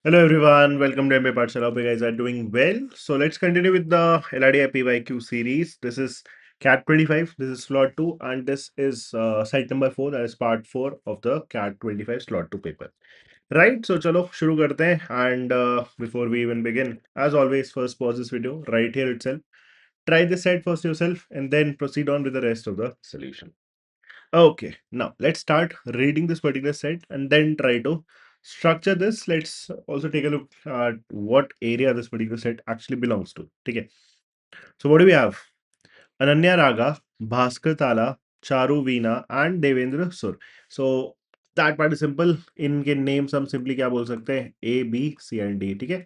Hello everyone, welcome to MBA Pathshala. Hope you guys are doing well. So let's continue with the LRDI PYQ series. This is CAT 25, this is slot 2, and this is site number 4, that is part 4 of the CAT 25 slot 2 paper. Right, so chalo shuru karte hain. And before we even begin, as always, first pause this video right here itself. Try this set first yourself and then proceed on with the rest of the solution. Okay, now let's start reading this particular set and then try to structure this. Let's also take a look at what area this particular set actually belongs to. Okay, so what do we have? Ananya Raga, Bhaskar Tala, Charu Veena, and Devendra Sur. So that part is simple. इनके names हम simply क्या बोल सकते हैं? A, B, C, and D. ठीक है?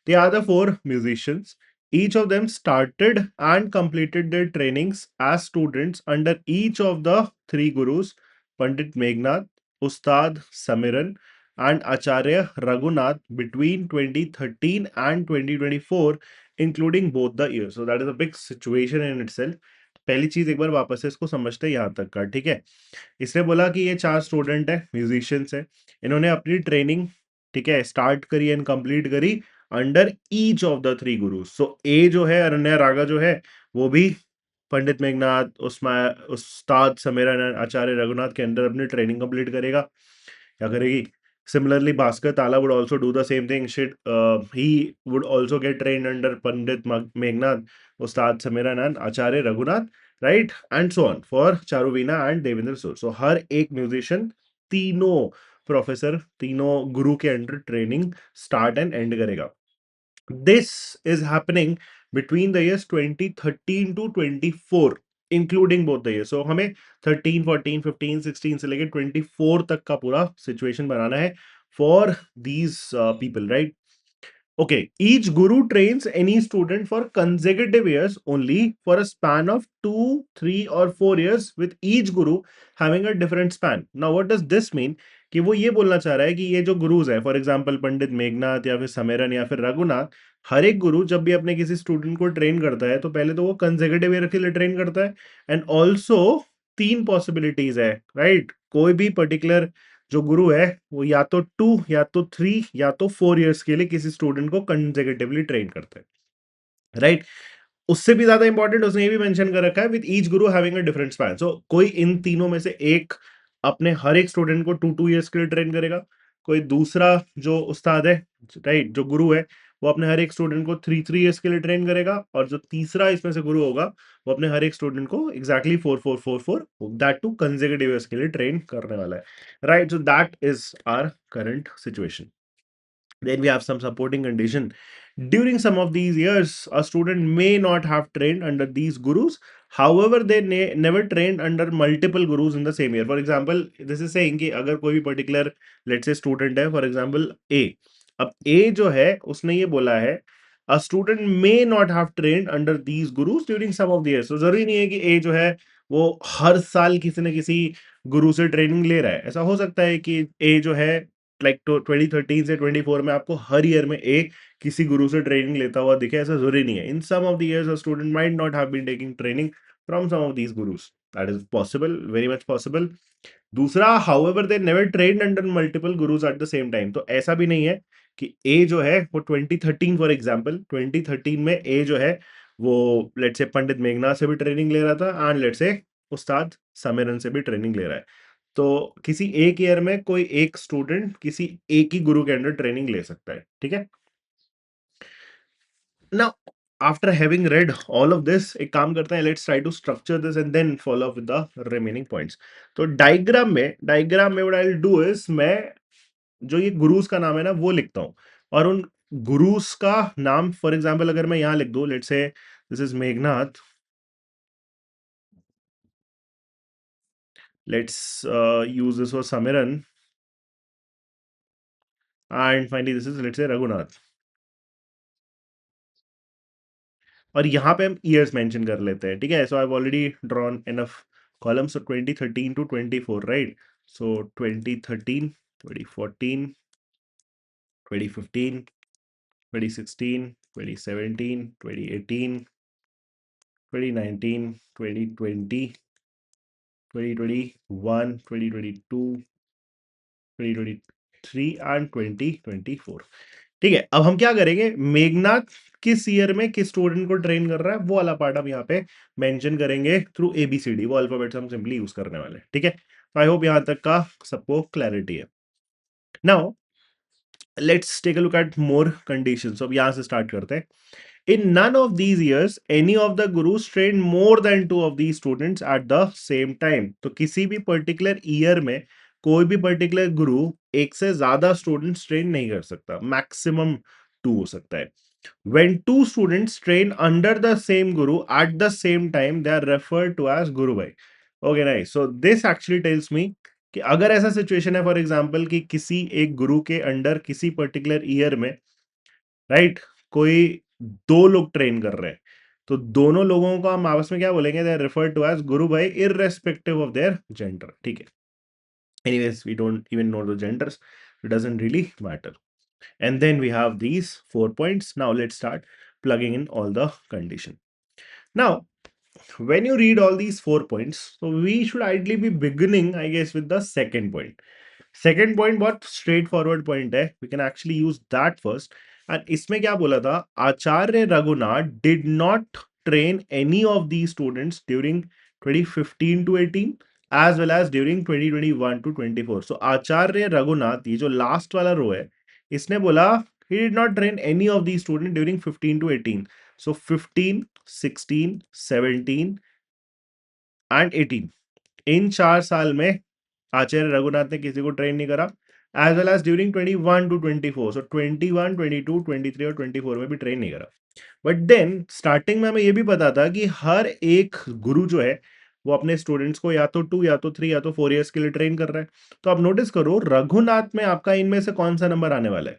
The other four musicians, each of them started and completed their trainings as students under each of the three gurus, Pandit Meghnad, Ustad Samiran, and Acharya Raghunath between 2013 and 2024, including both the years. So that is a big situation in itself. पहली चीज एक बार वापस से इसको समझते हैं यहाँ तक का, ठीक है। इसने बोला कि ये चार स्टूडेंट है, म्यूजिशियंस है, इन्होंने अपनी ट्रेनिंग, ठीक है, स्टार्ट करी एंड कंप्लीट करी under each of the three गुरु। सो ए जो है अरण्या रागा जो है वो भी पंडित मेघनाथ, उस्मा, उस्ताद समीरन एंड आचार्य रघुनाथ के अंदर अपनी ट्रेनिंग कंप्लीट करेगा, क्या करेगी। Similarly, Bhaskar Tala would also do the same thing. He would also get trained under Pandit Meghnad, Ustad Samiran and Acharya Raghunath, right? And so on for Charuveena and Devendra Sur. So हर एक musician तीनों professor, तीनों गुरु के under training start and and करेगा। This is happening between the years 2013 to 24, including both the year. So हमें 13, 14, 15, 16 से लेकर 24 तक का पूरा सिचुएशन बनाना है for these people, right. Okay, each guru trains any student for consecutive years only for a span of 2, 3 or 4 years, with each guru having a different span. Now, what does this mean? कि वो ये बोलना चाह रहा है कि ये जो गुरुज है, फॉर एग्जाम्पल पंडित मेघनाथ या फिर समेरन या फिर रघुनाथ, हर एक गुरु जब भी अपने किसी स्टूडेंट को ट्रेन करता है तो पहले तो वो कंसेक्यूटिव ईयर के लिए ट्रेन करता है, एंड ऑल्सो तीन पॉसिबिलिटीज है, राइट। कोई भी पर्टिकुलर जो गुरु है वो या तो 2 या तो 3 या तो 4 इयर्स के लिए किसी स्टूडेंट को कंसेक्यूटिवली ट्रेन करता है, राइट। उससे भी ज्यादा इंपॉर्टेंट उसने ये भी मेंशन कर रखा है with each Guru having a different span. सो कोई इन तीनों में से एक अपने हर एक स्टूडेंट को 2 इयर्स के लिए ट्रेन करेगा, कोई दूसरा जो उस्ताद है, राइट, जो गुरु है, वो अपने हर एक स्टूडेंट को 3 इयर्स के लिए ट्रेन करेगा, और जो तीसरा इसमें से गुरु होगा वो अपने हर एक स्टूडेंट को exactly 4 4 4 4 that two consecutive years के लिए ट्रेन करने वाला है, right. So that is our current situation. Then we have some supporting condition. During some of these years, a student may not have trained under these gurus. However, they never trained under multiple gurus in the same year. For example, this is saying कि अगर कोई भी particular, let's say, student है, for example, A. अब A जो है उसने ये बोला है a student may not have trained under these gurus during some of the years. So जरूरी नहीं है कि A जो है वो हर साल किसी न किसी गुरु से ट्रेनिंग ले रहा है। ऐसा हो सकता है कि A जो है लाइक तो 2013 से 24 में आपको हर ईयर में एक किसी गुरु से ट्रेनिंग लेता हुआ दिखे, ऐसा जरूरी नहीं है। In some of the years a student might not have been taking training from some of these gurus, that is possible, very much possible. दूसरा, however they never trained under multiple gurus at the same time. तो ऐसा भी नहीं है कि ए जो है वो 2013, फॉर एग्जांपल 2013 में ए जो है वो लेट्स से पंडित मेघनाथ से भी ट्रेनिंग ले रहा था एंड लेट्स से उस्ताद समीरन से भी ट्रेनिंग ले रहा है। तो किसी एक ईयर में कोई एक स्टूडेंट किसी एक ही गुरु के अंडर ट्रेनिंग ले सकता है, ठीक है। Now after having read all of this, एक काम करते हैं, let's try to structure this and then follow up with the remaining points. तो डायग्राम में what I will do is, मैं जो ये गुरुज का नाम है ना वो लिखता हूँ, और उन गुरुज का नाम, फॉर एग्जांपल अगर मैं यहाँ लिख दूं, let's say this is Meghnath, let's use this for Samiran, and finally this is let's say Raghunath. और यहाँ पे हम ईयर्स मेंशन कर लेते हैं, ठीक है। So I have already drawn enough columns, so 2013 to 24, right. So 2013, 2014, 2015, 2016, 2017, 2018, 2019, 2020, 2021, 2022, 2023, 2023 and 2024। ठीक है, अब हम क्या करेंगे, मेघनाथ किस ईयर में किस स्टूडेंट को ट्रेन कर रहा है वो वाला पार्ट हम यहाँ पे मेंशन करेंगे थ्रू एबीसीडी, वो अल्फाबेट्स हम सिंपली यूज करने वाले हैं। ठीक है, तो आई होप यहाँ तक का सबको क्लैरिटी है। Now let's take a look at more conditions. अब यहाँ से स्टार्ट करते हैं। In none of these years, any of the gurus trained more than two of these students at the same time. तो किसी भी पर्टिकुलर ईयर में कोई भी पर्टिकुलर गुरु एक से ज्यादा स्टूडेंट्स ट्रेन नहीं कर सकता, मैक्सिमम टू हो सकता है। When two students train under the same guru at the same time, they are referred to as guru bhai. Okay, nice. So this actually tells me कि अगर ऐसा सिचुएशन है फॉर एग्जाम्पल कि किसी एक गुरु के अंडर किसी पर्टिकुलर ईयर में राइट कोई दो लोग ट्रेन कर रहे हैं, तो दोनों लोगों को हम आपस में क्या बोलेंगे, they are referred to as guru bhai irrespective of their gender. ठीक है, anyways we don't even know the genders, it doesn't really matter. And then we have these 4 points. Now let's start plugging in all the condition. Now when you read all these 4 points, so we should ideally be beginning, I guess, with the second point. Second point बहुत straightforward point है, we can actually use that first. And इसमें क्या बोला था, Acharya Raghunath did not train any of the students during 2015 to 18 as well as during 2021 to 24। So Acharya Raghunath, ये जो last वाला रो है, इसने बोला he did not train any of these students during 15 to 18। so 15, 16, 17 and 18, इन 4 साल में आचार्य रघुनाथ ने किसी को ट्रेन नहीं करा। As well as during 21 to 24, so 21, 22, 23 और 24 में भी ट्रेन नहीं करा। बट देन स्टार्टिंग में हमें ये भी पता था कि हर एक गुरु जो है वो अपने स्टूडेंट्स को या तो 2 या तो 3 या तो 4 ईयर्स के लिए ट्रेन कर रहा है। तो आप नोटिस करो, रघुनाथ में आपका इनमें से कौन सा नंबर आने वाला है,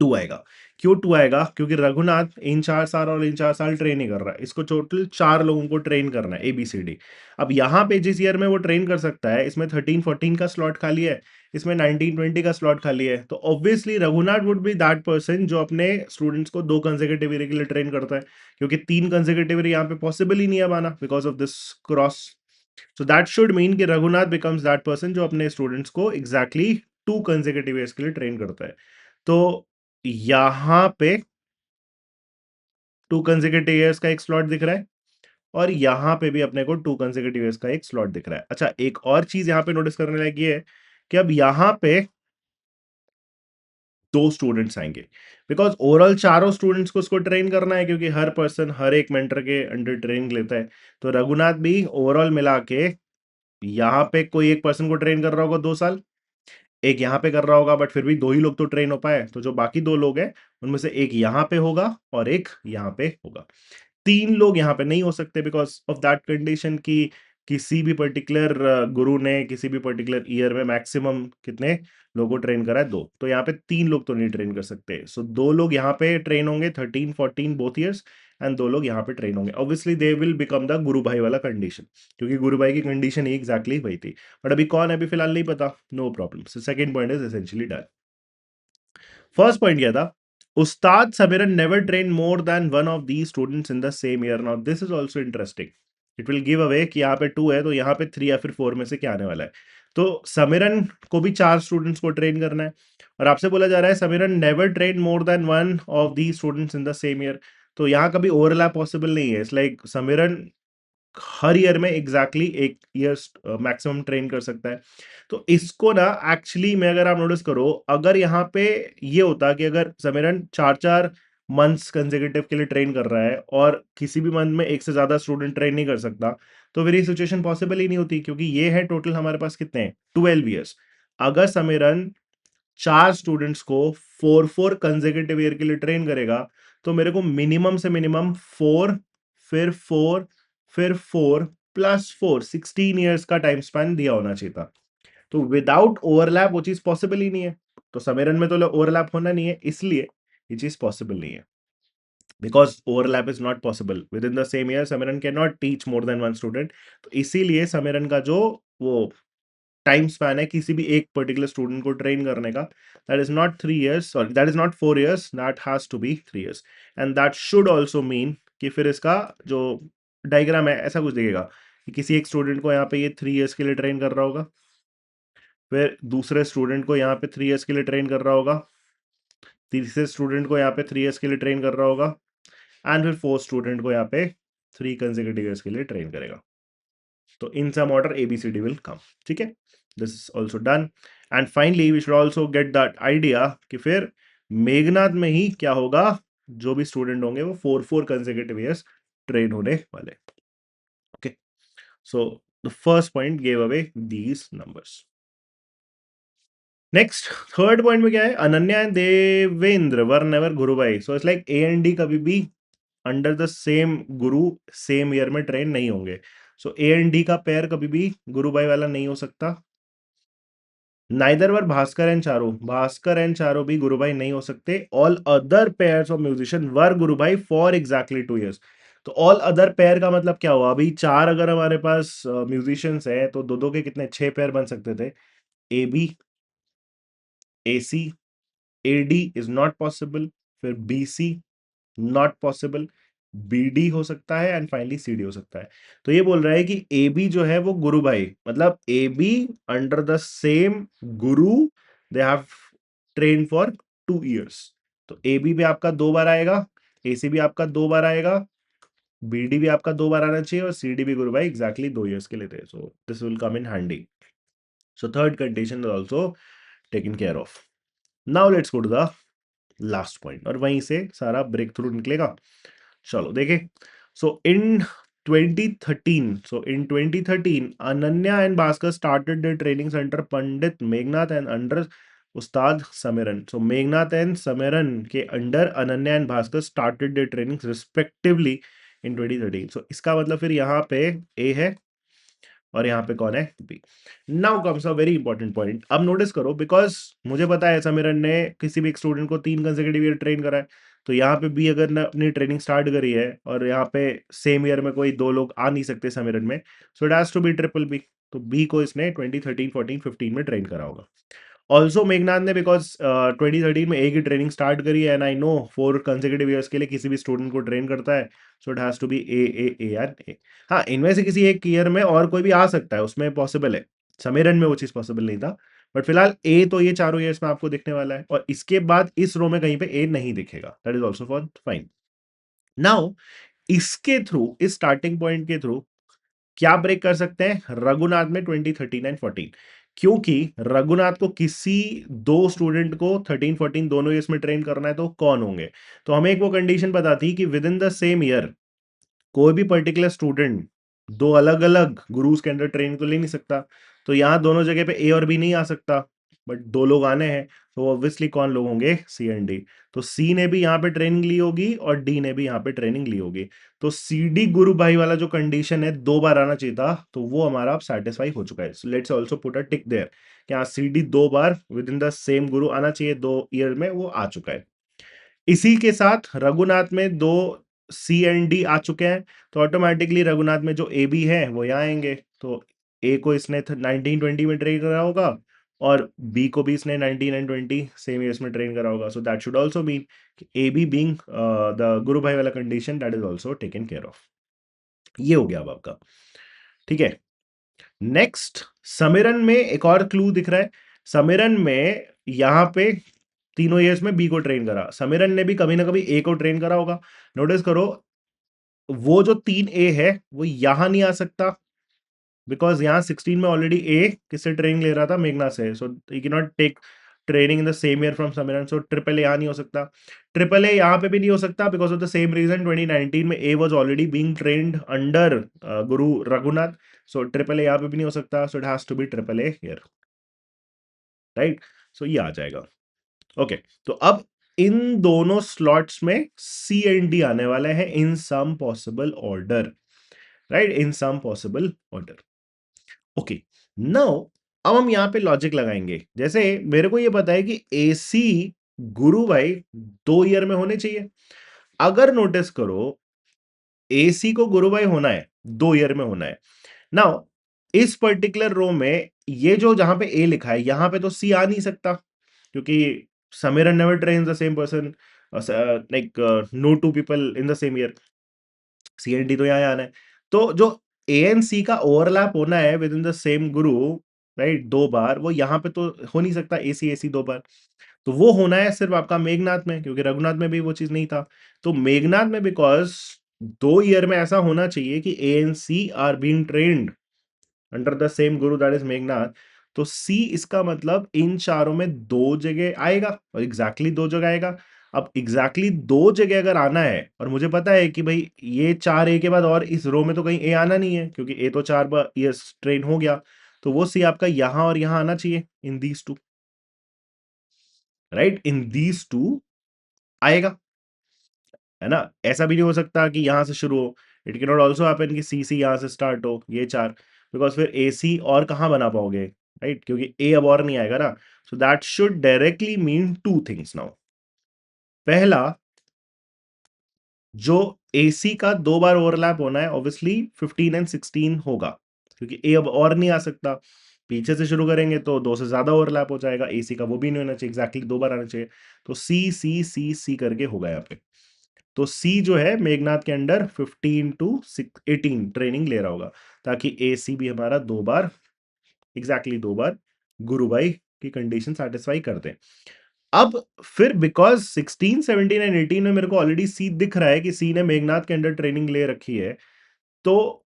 2 आएगा। क्यों 2 आएगा, क्योंकि रघुनाथ इन 4 साल और इन 4 साल ट्रेन नहीं कर रहा है, इसको टोटल 4 लोगों को ट्रेन करना है, ABCD। अब यहाँ पे जिस ईयर में वो ट्रेन कर सकता है, इसमें 13-14 का स्लॉट खाली है, इसमें 19-20 का स्लॉट खाली है, तो obviously Raghunath would be that person जो अपने स्टूडेंट्स को 2 कंसेक्यूटिव ईयर के लिए ट्रेन करता है, क्योंकि 3 कंसेक्यूटिव ईयर यहाँ पे पॉसिबल ही नहीं है आना because of this cross. So that should mean कि रघुनाथ बिकम्स दैट पर्सन जो अपने स्टूडेंट्स को एग्जैक्टली 2 कंसेक्यूटिव ईयर्स के लिए ट्रेन करता है। तो यहां पे 2 कंसेक्यूटिव ईयर्स का एक स्लॉट दिख रहा है और यहां पे भी अपने को 2 कंसेक्यूटिव ईयर्स का एक स्लॉट दिख रहा है। अच्छा, एक और चीज यहां पे नोटिस करने लायक ये है कि अब यहां पे 2 स्टूडेंट्स आएंगे, बिकॉज ओवरऑल चारों स्टूडेंट्स को उसको ट्रेन करना है, क्योंकि हर पर्सन हर एक मेंटर के अंडर ट्रेनिंग लेता है। तो रघुनाथ भी ओवरऑल मिला के यहाँ पे कोई एक पर्सन को ट्रेन कर रहा होगा 2 साल, एक यहाँ पे कर रहा होगा, बट फिर भी 2 ही लोग तो ट्रेन हो पाए, तो जो बाकी 2 लोग हैं उनमें से एक यहाँ पे होगा और एक यहाँ पे होगा। 3 लोग यहाँ पे नहीं हो सकते बिकॉज ऑफ दैट कंडीशन कि किसी भी पर्टिकुलर गुरु ने किसी भी पर्टिकुलर ईयर में मैक्सिमम कितने लोगों को ट्रेन करा है, 2। तो यहाँ पे 3 लोग तो नहीं ट्रेन कर सकते, सो 2 लोग यहाँ पे ट्रेन होंगे 13, 14 बोथ ईयर्स, एंड 2 लोग यहाँ पे ट्रेन होंगे। Obviously they will become the guru भाई वाला कंडीशन, क्योंकि गुरु भाई की कंडीशन एग्जैक्टली वही थी। बट अभी कौन है अभी फिलहाल नहीं पता, no problem. So second point is essentially done. First point क्या था, Ustad Samiran never train more than one of the students in the same year. Now this is also interesting, it will give away कि यहाँ पे 2 है तो यहाँ पे 3 या फिर 4 में से क्या आने वाला है। तो समीरन को भी 4 स्टूडेंट्स को ट्रेन करना है और आपसे बोला जा रहा है Samiran never train more than one of the students in the same year. तो यहाँ कभी ओवरलैप पॉसिबल नहीं है, इट्स लाइक समीरन हर ईयर में एग्जैक्टली एक ईयर मैक्सिमम ट्रेन कर सकता है। तो इसको ना एक्चुअली में अगर आप नोटिस करो, अगर यहाँ पे ये होता कि अगर समीरन 4-4 मंथ्स कंसेक्यूटिव के लिए ट्रेन कर रहा है और किसी भी मंथ में एक से ज्यादा स्टूडेंट ट्रेन नहीं कर सकता, तो फिर ये सिचुएशन पॉसिबल ही नहीं होती, क्योंकि ये है टोटल हमारे पास कितने हैं, 12 ईयर्स। अगर समीरन 4 स्टूडेंट्स को 4-4 कंसेक्यूटिव ईयर के लिए ट्रेन करेगा, तो मेरे को मिनिमम से मिनिमम 4, फिर 4, फिर 4 प्लस 4, 16 ईयर्स का टाइम स्पैन दिया होना चाहिए था। तो विदाउट ओवरलैप वो चीज पॉसिबल ही नहीं है। तो समीरन में तो ओवरलैप होना नहीं है, इसलिए ये चीज पॉसिबल नहीं है, because overlap is not possible within the same year. Samiran can not teach more than one student, तो इसीलिए समीरन का जो वो टाइम स्पैन है किसी भी एक पर्टिकुलर स्टूडेंट को ट्रेन करने का, that is not 3 years, sorry that is not 4 years, that has to be 3 years. And that should also mean कि फिर इसका जो डायग्राम है ऐसा कुछ दिखेगा कि किसी एक स्टूडेंट को यहाँ पे ये 3 ईयर्स के लिए ट्रेन कर रहा होगा, फिर दूसरे स्टूडेंट को यहाँ पे 3 इयर्स के लिए ट्रेन कर रहा होगा, तीसरे स्टूडेंट को यहाँ पे 3 इयर्स के लिए ट्रेन कर रहा होगा, एंड फिर फोर्थ स्टूडेंट को यहाँ पे 3 कंसेक्यूटिव ईयर्स के लिए ट्रेन करेगा। तो in some order ABCD will come. ठीक है, this is also done. And finally we should also get that idea कि फिर मेघनाथ में ही क्या होगा, जो भी स्टूडेंट होंगे वो 4 कंसेक्यूटिव ईयर्स ट्रेन होने वाले। Okay, so the first point gave away these numbers. Next third point में क्या है, Ananya and Devendra were never गुरु भाई। So it's like A and D कभी भी under the same Guru same year में ट्रेन नहीं होंगे। सो A एंड D का पेयर कभी भी गुरु भाई वाला नहीं हो सकता। Neither were Bhaskar and Charu, Bhaskar and Charu भी गुरु भाई नहीं हो सकते। All other pairs of musician were guru bhai for exactly 2 years. तो ऑल अदर पेयर का मतलब क्या हुआ, अभी 4 अगर हमारे पास म्यूजिशियंस है तो दो दो के कितने 6 पेयर बन सकते थे। AB, AC, AD is not possible, फिर BC नॉट पॉसिबल, BD हो सकता है, एंड फाइनली CD हो सकता है। तो ये बोल रहा है कि AB जो है वो गुरु भाई, मतलब AB under the same Guru they have train for 2 years. तो AB भी आपका 2 बार आएगा, AC भी आपका 2 बार आएगा, BD भी आपका 2 बार आना चाहिए, और CD भी गुरु भाई एग्जैक्टली 2 इयर्स के लिए थे। So this will come in handy. So third condition is also taken care of. Now let's go to the last point, और वहीं से सारा ब्रेक थ्रू निकलेगा। चलो देखें। So in 2013, Ananya and Bhaskar started their training center Pandit Meghnad and under Ustad Samiran. So Meghnad and Samiran के under Ananya and Bhaskar started their trainings respectively in 2013. So इसका मतलब फिर यहाँ पे A है और यहाँ पे कौन है, B. Now comes a very important point. अब नोटिस करो, बिकॉज मुझे पता है समीरन ने किसी भी एक स्टूडेंट को 3 कंसेक्यूटिव ईयर ट्रेन करा है, तो यहाँ पे बी अगर ने अपनी ट्रेनिंग स्टार्ट करी है और यहाँ पे सेम ईयर में कोई 2 लोग आ नहीं सकते समीरन में, so it has to be triple B. तो बी को इसने 2013, 14, 15 में ट्रेन करा होगा। ऑल्सो मेघनाथ ने, बिकॉज 2013 में ए की ट्रेनिंग स्टार्ट करी है, and I know 4 consecutive years के लिए किसी भी स्टूडेंट को ट्रेन करता है, so it has to be A and A. हाँ, इनमें से किसी एक ईयर में और कोई भी आ सकता है, उसमें पॉसिबल है। समीरन में वो चीज पॉसिबल नहीं था, बट फिलहाल ए तो ये चारों ईयर्स में आपको दिखने वाला है, और इसके बाद इस रो में कहीं पे ए नहीं दिखेगा। That is also for fine. Now इसके थ्रू, इस स्टार्टिंग पॉइंट के थ्रू क्या ब्रेक कर सकते हैं, रघुनाथ में 2013 एंड 14, क्योंकि रघुनाथ को किसी 2 स्टूडेंट को 13, 14 दोनों ईयर्स में ट्रेन करना है, तो कौन होंगे। तो हमें एक वो कंडीशन पता थी कि with in the same year कोई भी पर्टिकुलर स्टूडेंट 2 अलग अलग गुरुज के अंदर ट्रेनिंग तो ले नहीं सकता। तो यहाँ दोनों जगह पे ए और बी नहीं आ सकता, बट 2 लोग आने हैं, तो ऑब्वियसली कौन लोग होंगे, सी एंड डी। तो सी ने भी यहाँ पे ट्रेनिंग ली होगी और डी ने भी यहाँ पे ट्रेनिंग ली होगी। तो सी डी गुरु भाई वाला जो कंडीशन है 2 बार आना चाहिए था, तो वो हमारा अब सेटिस्फाई हो चुका है। So let's also put a tick there कि हाँ, सी डी 2 बार within the same guru आना चाहिए 2 ईयर में, वो आ चुका है। इसी के साथ रघुनाथ में 2 C एंड D आ चुके हैं, तो ऑटोमेटिकली रघुनाथ में जो ए बी है वो यहाँ आएंगे। तो ए को इसने 1920 में ट्रेन करा होगा, और बी को भी इसने 19 एंड 20 सेम ईयर्स में ट्रेन करा होगा। So that should also mean A B being the guru भाई वाला condition, that is also taken care of. ये हो गया अब आपका। ठीक है, नेक्स्ट समीरन में एक और क्लू दिख रहा है। समीरन में यहाँ पे तीनों ईयर्स में बी को ट्रेन करा, समीरन ने भी कभी ना कभी ए को ट्रेन करा होगा। नोटिस करो, वो जो 3A है वो यहां नहीं आ सकता, बिकॉज यहाँ 16 में ऑलरेडी ए किससे ट्रेनिंग ले रहा था, मेघना से। So you can not take training in the same year from Samiran. So triple A यहाँ नहीं हो सकता, ट्रिपल ए यहाँ पे भी नहीं हो सकता, because of the same reason 2019 में A was already being trained under guru Raghunath. So triple A यहाँ पे भी नहीं हो सकता, so it has to be triple A here, right. So ये आ जाएगा। ओके, तो अब इन दोनों स्लॉट्स में सी एंड डी आने वाले हैं इन सम पॉसिबल ऑर्डर, राइट, इन सम पॉसिबल ऑर्डर। ओके, नाउ अब हम यहां पे लॉजिक लगाएंगे। जैसे मेरे को ये पता है कि एसी गुरु भाई 2 ईयर में होने चाहिए। अगर नोटिस करो, एसी को गुरु भाई होना है, 2 ईयर में होना है। नाउ इस पर्टिकुलर रो में ये जो जहां पे ए लिखा है, यहां पे तो सी आ नहीं सकता, क्योंकि Samiran never trains the same person, like no 2 people in the same year. C and D तो यहाँ आना है। तो जो ए एंड सी का ओवरलैप होना है with in the same Guru, right, 2 बार, वो यहाँ पे तो हो नहीं सकता एसी एसी 2 बार। तो वो होना है सिर्फ आपका मेघनाथ में, क्योंकि रघुनाथ में भी वो चीज नहीं था। तो मेघनाथ में बिकॉज 2 ईयर में ऐसा होना चाहिए कि A N C R being trained under the same guru that is Meghnath. तो सी इसका मतलब इन चारों में 2 जगह आएगा, और एग्जैक्टली 2 जगह आएगा। अब एग्जैक्टली 2 जगह अगर आना है, और मुझे पता है कि भाई ये 4 ए के बाद और इस रो में तो कहीं ए आना नहीं है, क्योंकि ए तो 4 बार ये ट्रेन हो गया। तो वो सी आपका यहां और यहां आना चाहिए, in these two, right, in these two आएगा, है ना। ऐसा भी नहीं हो सकता कि यहां से शुरू हो। It can not also happen कि सी सी यहां से स्टार्ट हो, ये 4, बिकॉज फिर ए सी और कहां बना पाओगे, राइट, क्योंकि ए अब और नहीं आएगा ना। सो that should directly mean 2 things now. पहला, जो AC का 2 बार ओवरलैप होना है ऑब्वियसली 15 एंड 16 होगा, क्योंकि ए अब और नहीं आ सकता। पीछे से शुरू करेंगे तो 2 से ज्यादा ओवरलैप हो जाएगा, AC का वो भी नहीं होना चाहिए, एग्जैक्टली 2 बार आना चाहिए। तो सी सी सी सी करके होगा यहाँ पे। तो सी जो है मेघनाथ के अंडर 15 टू 18 ट्रेनिंग ले रहा होगा, ताकि AC भी हमारा 2 बार, एग्जैक्टली 2 बार गुरुभाई की कंडीशन सेटिस्फाई कर दे। अब फिर बिकॉज 16 17 एंड 18 में मेरे को ऑलरेडी सी दिख रहा है कि सी ने मेघनाथ के अंडर ट्रेनिंग ले रखी है, तो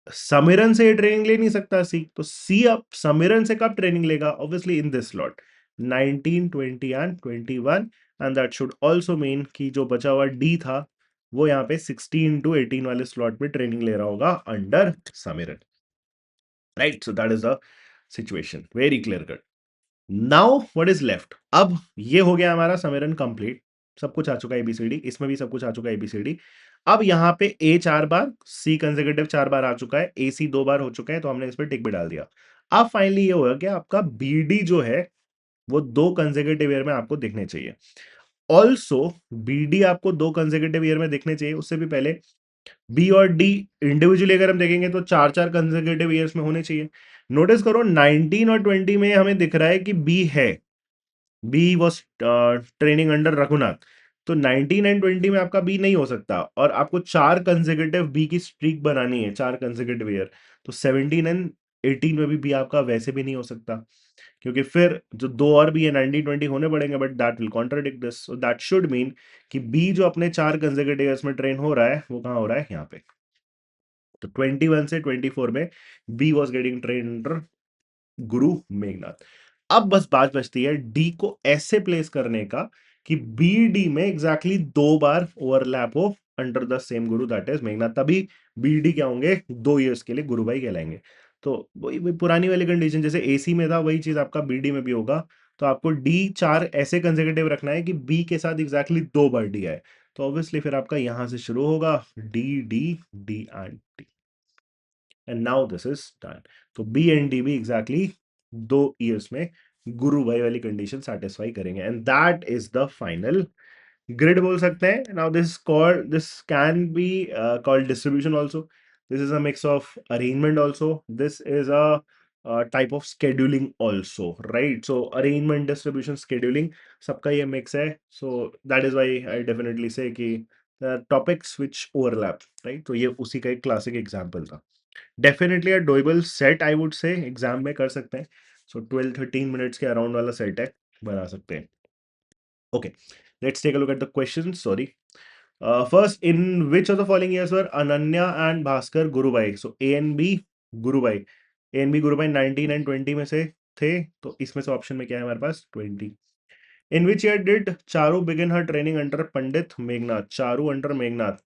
समीरन से ये ट्रेनिंग ले नहीं सकता सी। तो सी अब समीरन से कब ट्रेनिंग लेगा, obviously in this slot 19 20 and 21। And that should also mean कि जो बचा हुआ डी था वो यहाँ पे 16 टू 18 वाले स्लॉट में ट्रेनिंग ले रहा होगा under Samiran, right. So that is the situation, very clear cut. Now what is left, अब ये हो गया हमारा समीरन कंप्लीट, सब कुछ आ चुका है एबीसीडी, इसमें भी सब कुछ आ चुका है एबीसीडी। अब यहाँ पे ए 4 बार, सी कंसेक्यूटिव 4 बार आ चुका है, ए सी 2 बार हो चुका है, तो हमने इस पर टिक भी डाल दिया। अब फाइनली ये होगा कि आपका बी डी जो है वो 2 कंसेक्यूटिव ईयर में आपको दिखने चाहिए। ऑल्सो बी डी आपको 2 कंसेक्यूटिव ईयर में दिखने चाहिए, उससे भी पहले बी और डी इंडिविजुअली अगर हम देखेंगे तो 4 4 कंसेक्यूटिव ईयर्स में होने चाहिए। नोटिस करो 19 और 20 में हमें दिख रहा है कि बी है, B was training under Raghunath. तो 19 एंड 20 में आपका बी नहीं हो सकता, और आपको 4 कंसेक्यूटिव बी की स्ट्रीक बनानी है, 4 कंसेक्यूटिव ईयर। तो 17 एंड 18 में भी बी आपका वैसे भी नहीं हो सकता, क्योंकि फिर जो 2 और बी है 19 20 होने पड़ेंगे, but that will contradict this. So that should mean कि बी जो अपने 4 कंसेक्यूटिव ईयर्स में ट्रेन हो रहा है वो कहाँ हो रहा है, यहाँ पे। तो 21 से 24 में B was getting train under guru Meghnath. अब बस बात बचती है डी को ऐसे प्लेस करने का कि बी डी में एग्जैक्टली 2 बार ओवरलैप हो under the same guru that is Meghnath, तभी बी डी क्या होंगे, 2 ईयर्स के लिए गुरु भाई कहलाएंगे। तो वही पुरानी वाली कंडीशन जैसे एसी में था, वही चीज आपका बीडी में भी होगा। तो आपको डी 4 ऐसे कंसेक्यूटिव रखना है कि बी के साथ एग्जैक्टली 2 बार डी आए। तो ऑब्वियसली फिर आपका यहां से शुरू होगा D D D and D, and now this is done. तो बी एंड डी भी एग्जैक्टली 2 ईयर्स में गुरु भाई वाली कंडीशन सेटिस्फाई करेंगे, and that is the final grid बोल सकते हैं। Now this called, this can be called distribution also, this is a mix of arrangement also, this is a type of scheduling also, right? So arrangement, distribution, scheduling, सबका ये mix है। so that is why I definitely say कि topics which overlap, right? तो ये उसी का एक classic example था। Definitely a doable set I would say, exam में कर सकते हैं। सो 12 13 मिनट्स के अराउंड वाला सेट है, बना सकते हैं। Okay, let's take a look at the question. Sorry, first, in which of the following years were Ananya and Bhaskar gurubhai? So A and B gurubhai, A and B gurubhai 19 and 20 में से थे, तो इसमें से ऑप्शन में क्या है हमारे पास, 20। In which year did Charu begin her training under Pandit Meghnath? Charu under Meghnath,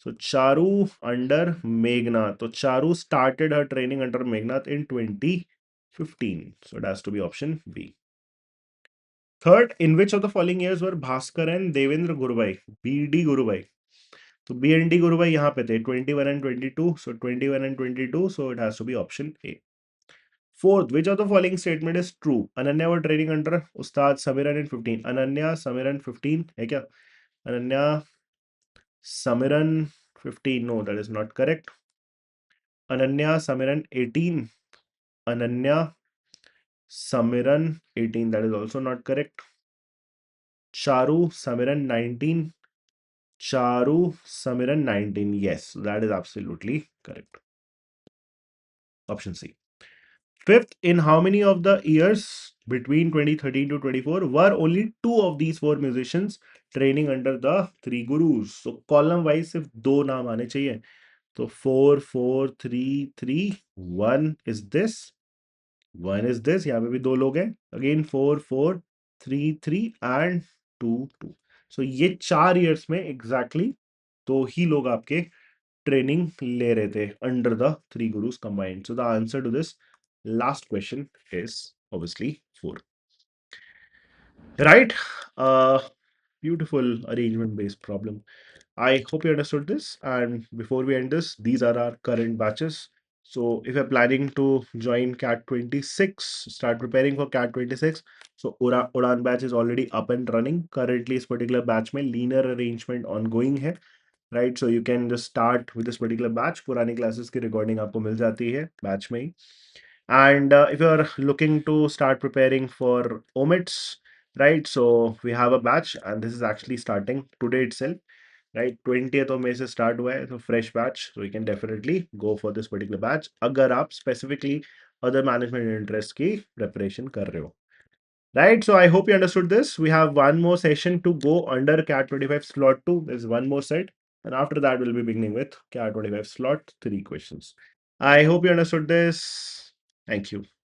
so Charu under Meghnath. So Charu started her training under Meghnath in 2015. So it has to be option B. Third, in which of the following years were Bhaskar and Devendra Gurubai? BD Gurubai. तो B and D gurubhai यहाँ पे थे 21 and 22, सो 21 and 22, so it has to be option A. Fourth, which of the following statement is true? Ananya were training under Ustad Samiran in 15। Ananya Samiran 15 है क्या? Ananya Samiran 15, no that is not correct. Ananya Samiran 18, Ananya Samiran 18, that is also not correct. Charu Samiran 19, Charu Samiran 19, yes, that is absolutely correct. Option C. Fifth, in how many of the years between 2013 to 24 were only two of these four musicians training under the three gurus? So column wise सिर्फ दो नाम आने चाहिए. So 4, 4, 3, 3. One is this. One is this. यहाँ पे भी दो लोग हैं. Again 4, 4, 3, 3 and 2, 2. So ये 4 years में exactly दो ही लोग आपके training ले रहे थे under the three gurus combined. So the answer to this last question is obviously 4. Right? Uh, Beautiful arrangement based problem. I hope you understood this. And before we end this, these are our current batches. So if you're planning to join CAT 26, start preparing for CAT 26. So Udan batch is already up and running. Currently, this particular batch में linear arrangement ongoing है. Right, so you can just start with this particular batch. पुरानी classes की recording आपको मिल जाती है batch में ही. And if you're looking to start preparing for omits, right? So we have a batch, and this is actually starting today itself, right? 20th of May से start हुआ है, so fresh batch. So you can definitely go for this particular batch अगर आप specifically other management interest की preparation कर रहे हो. Right, so I hope you understood this. We have one more session to go under CAT 25 slot 2. There's one more set, and after that, we'll be beginning with CAT 25 slot 3 questions. I hope you understood this. Thank you.